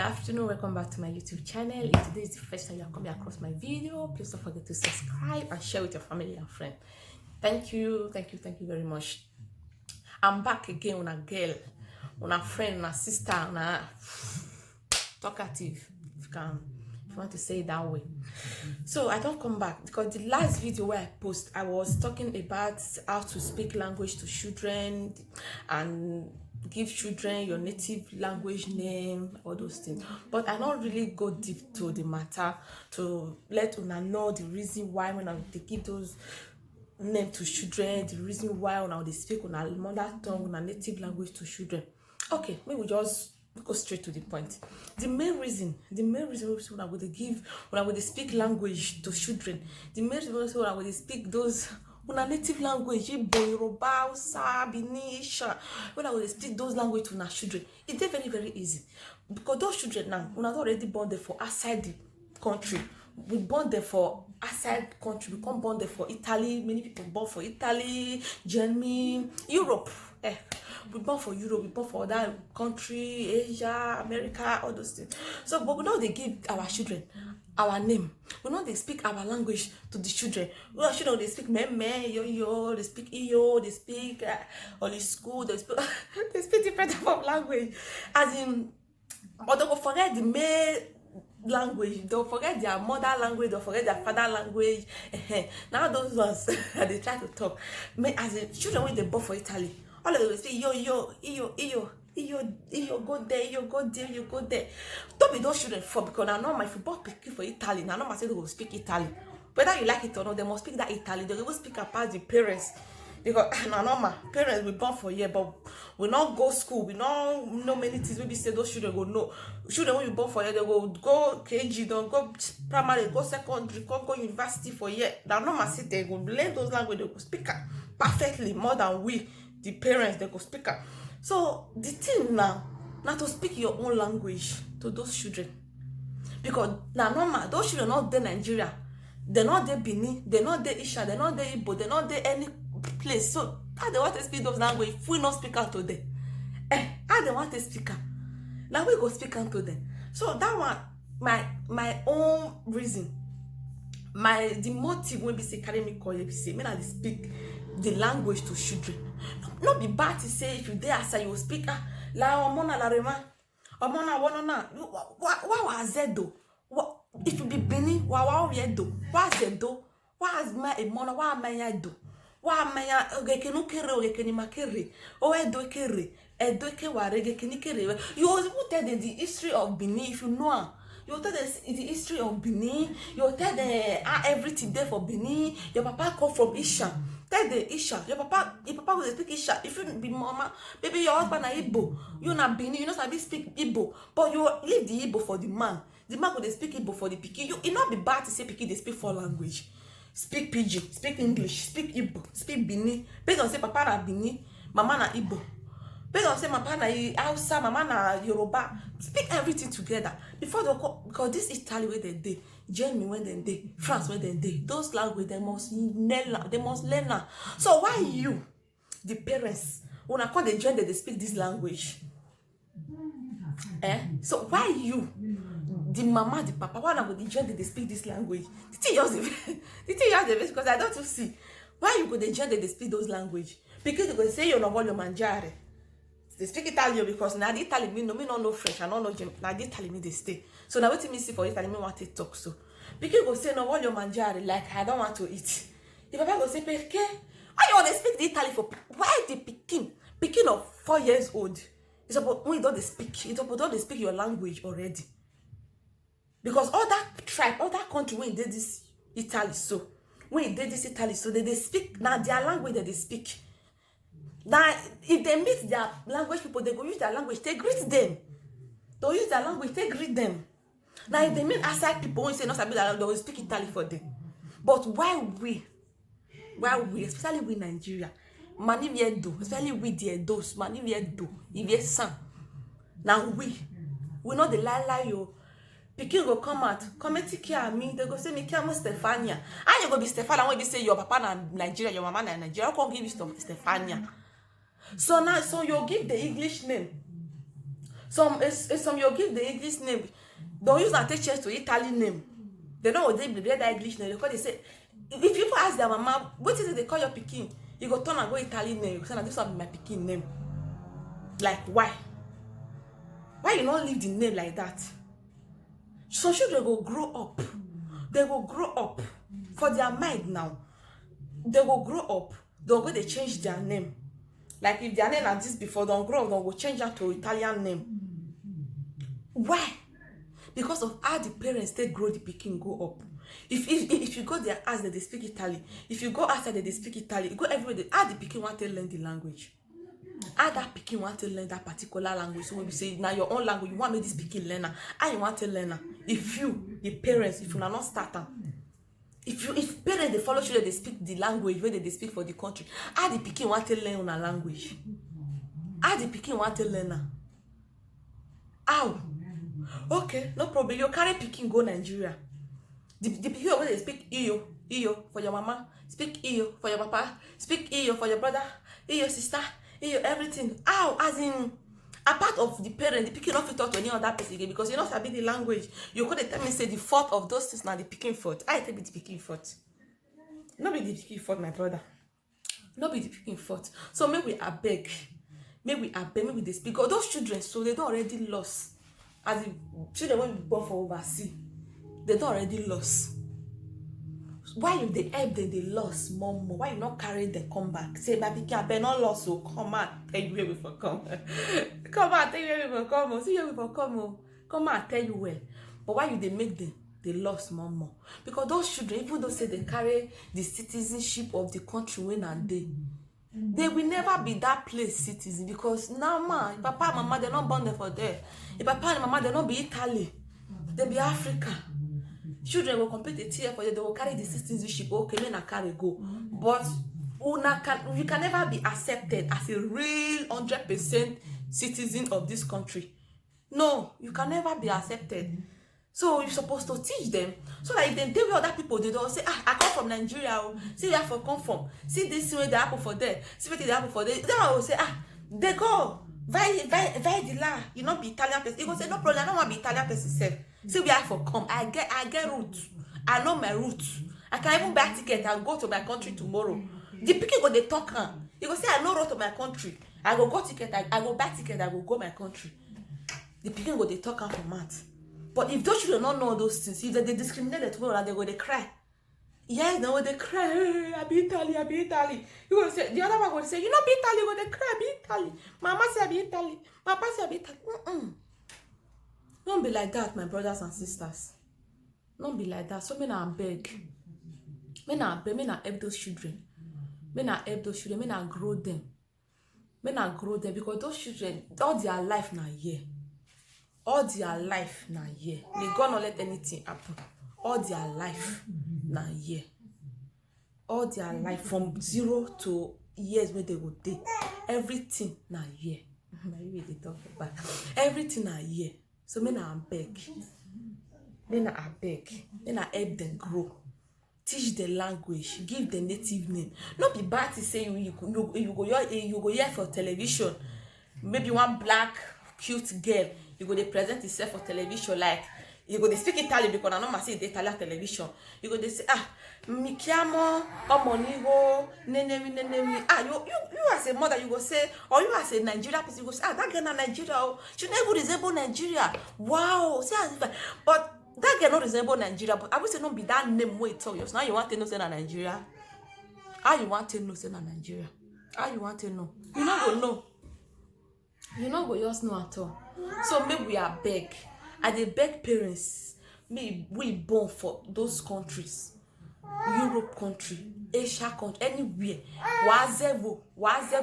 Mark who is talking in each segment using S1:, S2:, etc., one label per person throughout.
S1: afternoon, welcome back to my YouTube channel. If today is the first time you are coming across my video, please don't forget to subscribe and share with your family and friends. Thank you very much. I'm back again with a girl, with a friend, with a sister, with a talkative, if you want to say it that way. So I don't come back because the last video where I post, I was talking about how to speak language to children and give children your native language name, all those things. But I don't really go deep to the matter to let una know the reason why when they give those name to children, the reason why when they speak on our mother tongue, on our native language to children. Okay, maybe we just go straight to the point. The main reason when I would give, when I would speak language to children, the main reason when I would speak those on a native language, Igbo, Yoruba, Hausa, Benin, when I would speak those language to our children, it's very, very easy. Because those children now, we're not already born there for outside the country. We born there for outside country. We can't born there for Italy. Many people born for Italy, Germany, Europe. We born for Europe, we born for other country, Asia, America, all those things. So, but we know they give our children our name. We know they speak our language to the children. We know they speak meme, yo, they speak iyo, they speak holy school, they speak they speak different type of language. As in, but they will forget the main language, they'll forget their mother language, they'll forget their father language. Now those ones they try to talk. As in, children when they born for Italy, all of them say iyo, go there, you go there, you go there. Don't be those children for, because I know my football speaking for Italy. Now no say they will speak Italy. Whether you like it or not, they must speak that Italy. They will speak apart the parents. Because now my parents we born for here, but we not go school, we not know many things. Maybe say those children go know. Children when you born for here, they will go KG, don't go primary, go secondary, go university for here. Now no say they will learn those languages, they will speak perfectly more than we, the parents, they go speak. So the thing now to speak your own language to those children. Because now normal, those children not there Nigeria, they're not there Benin, they're not there Isha, they're not there Igbo, they're not there any place. So how they want to speak those language if we not speak out to them? How they want to speak out? Now we go speak out to them. So that one, my own reason, the motive when we say carry me call you say me I speak the language to children. Not be bad to say if you there as you speak la omona la rema omona wonona wa zedo if you be Benin wa yedo wa zedo wa azma emona wa maya do wa maya ogekenu kere ogekeni makere o edo ke ware ogekeni kere. You will tell the history of Benin if you know. You tell the history of Benin. You tell the everything there for Benin. Your papa come from Isha. Tell the Isha. Your papa will speak Isha. If you be mama, maybe your husband are Igbo. You not Benin. You know sabi speak Igbo, but you leave the Igbo for the man. The man will speak Igbo for the pikin. It not be bad to say pikin they speak 4 language. Speak Pidgin, speak English, speak Igbo, speak Benin. Based on say papa na Benin, mama na Igbo. Based on say papa na Hausa, mama na Yoruba. Speak everything together before they go, because this Italy where they dey, Germany when they dey, France when they dey, those language they must learn now. So why you, the parents, when I call the join they speak this language? So why you, the mama, the papa, why not the join they speak this language? The thing yours because I don't see why you go the join they speak those language, because they go say you no voglio mangiare. They speak Italian because now the Italian me no know French, I don't know German. Now the Italian me they stay. So now what me see for Italian me want to talk so. Because go say no voglio mangiare, like I don't want to eat. The papa go say perché? Why you want to speak the Italian for? Why the picking of 4 years old? It's about when you don't speak. It's about they speak your language already. Because other tribe, other country when they did this Italy so, when they did this Italy so they speak now their language that they speak. Now, if they meet their language people, they go use their language, they greet them. They'll use their language, they greet them. Now, if they meet outside people, when say not sabi that, they will speak Italy for them. But why we, especially we Nigeria, maniviedo, especially we the Edos, maniviedo, if you san. Now we know the lie yo. Pikin go come out, come take care of me. They go say me care of Stefania. And you go be Stefania when they say your papa na Nigeria, your mama na Nigeria. I can't give you Stefania. So now, you give the English name. Some you give the English name. Don't use and take chance to Italian name. They know what they read that English name because they say if you ask their mama, what is it they call your pikin? You go turn and go Italian name. You say, this one be my pikin name. Like why? Why you not leave the name like that? Some children go grow up. They go grow up for their mind now. They go grow up. They'll go they change their name. Like if their name like this before, don't grow up, they'll go change that to Italian name. Why? Because of how the parents they grow the pikin go up. If you go there ask that they speak Italy, if you go outside that they speak Italy, you go everywhere. How the pikin want to learn the language? How that pikin want to learn that particular language? So when you say now your own language, you want to make this pikin learner. How you want to learn her? If you, the parents, if you are not starter, if parents they follow children, they speak the language where they speak for the country. How the pikin want to learn a language? How the pikin want to learn her? How? Okay, no problem. You carry pikin go Nigeria. The pikin where they speak iyo for your mama, speak iyo for your papa, speak iyo for your brother, iyo sister, iyo everything. How? As in, apart of the parent, the pikin not fit talk to any other person again because you not sabi the language. You could tell me say the fault of those things now the pikin fault. I tell me the pikin fault. No be the pikin fault, my brother. No be the pikin fault. So maybe we beg, maybe they speak. Because those children, so they don't already lost. As the children when we born for overseas, they don't already lost. Why if they help them, they lost more? Why you not carry them come back? Say, baby, I better not lost, so come out, tell you where we for come. Come out, tell you where we for come. See where we for come. Come out, tell you where. But why you they make them? They lost more? Because those children, even though say they carry the citizenship of the country when and they will never be that place citizen because now man, papa and mama, they're not born there for there. If papa and mama, they're not be Italy, they be Africa. Children will complete the tier for you, they will carry the citizenship. Okay, men carry go. But you can never be accepted as a real 100% citizen of this country. No, you can never be accepted. So you're supposed to teach them so that if they deal with other people, they don't say, I come from Nigeria. See where I come from. See this way they happen for there. See what they happen for there. Then I will say, they go. Vai di là. You not be Italian person. You go say, no problem, I don't want to be Italian person self. See where I come. I get roots. I know my roots. I can even buy ticket and go to my country tomorrow. The people go they talk. You go say, I know road to my country. I go ticket. I go buy ticket. I go my country. The people go they talk for math. But if those children don't know those things, if they discriminate the tomorrow, they go they cry. Yes, they go they cry. Hey, I be Italy. You go say the other one go say, you know be Italy, you go they cry, be Italy. Mama say I be Italy. Papa say I be Italy. Don't be like that, my brothers and sisters. Don't be like that. So me na beg. Me na help those children. Me na grow them. Me na grow them because those children, all their life na here. All their life na here. May God not let anything happen. All their life na here. All their life from 0 to years where they go dey. Everything na here. Maybe they talk about everything na here. So me na beg. Me na help them grow. Teach the language. Give the native name. Not be bad to say you go here for television. Maybe one black cute girl. You go they present yourself for television like you go they speak Italian because I know my say Italian television. You go they say mi chiamo omonigo nenemi. You as a mother you go say or you as a Nigeria person you go say that girl na Nigeria she never resemble Nigeria. Wow, see as if but that girl not resemble Nigeria but I will say not be that name way talk yours. Now you want to know say na Nigeria. How you want to know say na Nigeria? How you want to know? You not go know. You not go just know at all. So maybe we are beg. And they beg parents. Maybe we born for those countries. Europe country, Asia country, anywhere. Wazebu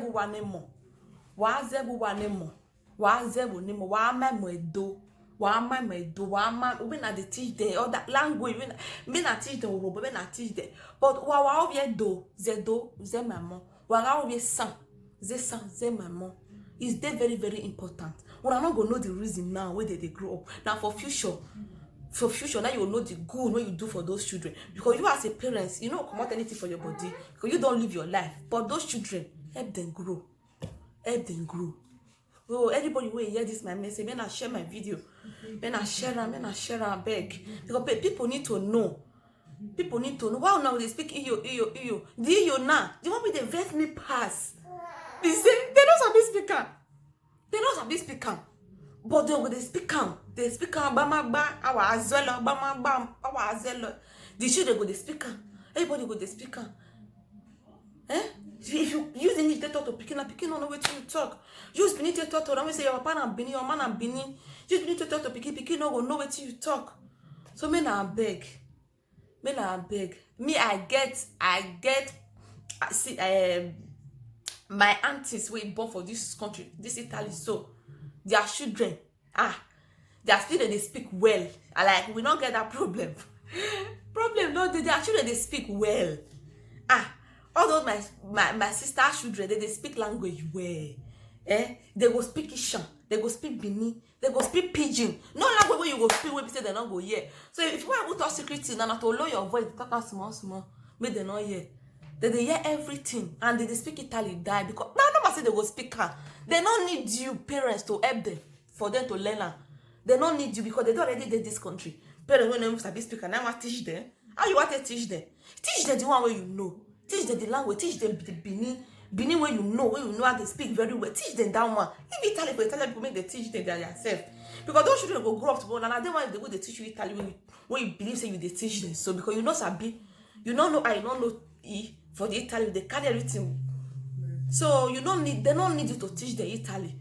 S1: wanemo. When I teach them all that language, when I teach them Yoruba, when I teach them. But wa do, ze maman. Wa san, ze maman. Is they very, very important. Well, I'm not gonna know the reason now where they grow up. Now for future, now you will know the good what you do for those children. Because you as a parent, you don't come out anything for your body. Because you don't live your life. But those children, help them grow. Oh, everybody will hear this my message. May I share my video. May I share and beg. Because people need to know. People need to know. Why now they speak iyo. The iyo now. The one with the vet me pass. They say they don't sabi speak am. They don't sabi speak am. But they go speak am. They speak am bama ba our azelo bama ba our azelo. The children go they speak am. Everybody go they speak am. If you use English, they talk to Pikin, and Pikin don't know what you talk. Use Benin to talk to them. Say your papa and Benin, your man and Benin. Use Benin to talk to Pikin, Pikin don't know what you talk. So me na beg. Me, I get. See, my aunties were born for this country, this Italy. So their children, their children they speak well. Like we don't get that problem. No, their children they speak well. Although my sister's children, they speak language well. They go speak Ishan, they go speak Bini, they go speak Pidgin. No language where you go speak where say they not go hear. So if you want to talk secret thing, and to lower your voice, talk out small, make they not hear. They hear everything, and they speak Italian die because now nobody say they go speak her. They don't need you parents to help them for them to learn her. They don't need you because they don't already did this country. Parents when they sabi speak, and I want to teach them. How you want to teach them? Teach them the one way you know. Teach them the language. Teach them the Benin where you know how they speak very well. Teach them that one. If Italian for Italian people make they teach them themselves. Because those children go grow up to go and I don't want the way they teach you Italian when you believe say you they teach them. So because you know sabi, you don't know I don't know E for the Italian, they carry everything. So they don't need you to teach the Italy.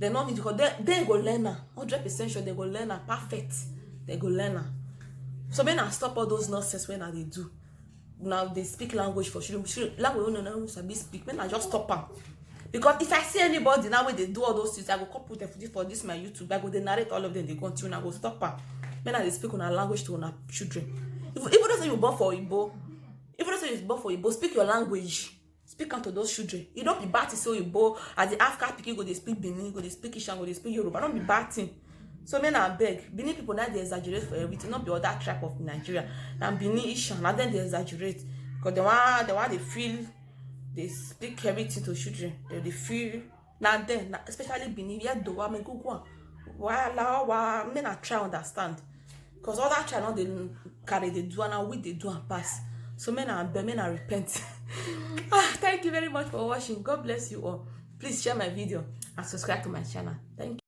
S1: They don't need because they go learn her. 100% sure they go learn her. Perfect. They go learn her. So when I stop all those nonsense when they do. Now they speak language for children. Language no sabi speak. When I just stop them. Because if I see anybody now when they do all those things, I go come put them for this my YouTube. I go they narrate all of them. They continue. I go stop them. When I speak on a language to our children. Even though you born for Igbo, speak your language. Speak out to those children. You don't be bad to say Igbo. As the African people go they speak Benin, go they speak Ishan, go they speak Yoruba. Don't be bad thing. So men I beg. Benin people now they exaggerate for everything. Not be all that tribe of Nigeria. And Benin Ishan, and then they exaggerate. Because they feel they speak everything to children. They feel now then, especially Benin, yeah, do I make go why men I try understand. Because all that tribe they carry they do and we they do and pass. So men I repent. Thank you very much for watching. God bless you all. Please share my video and subscribe to my channel. Thank you.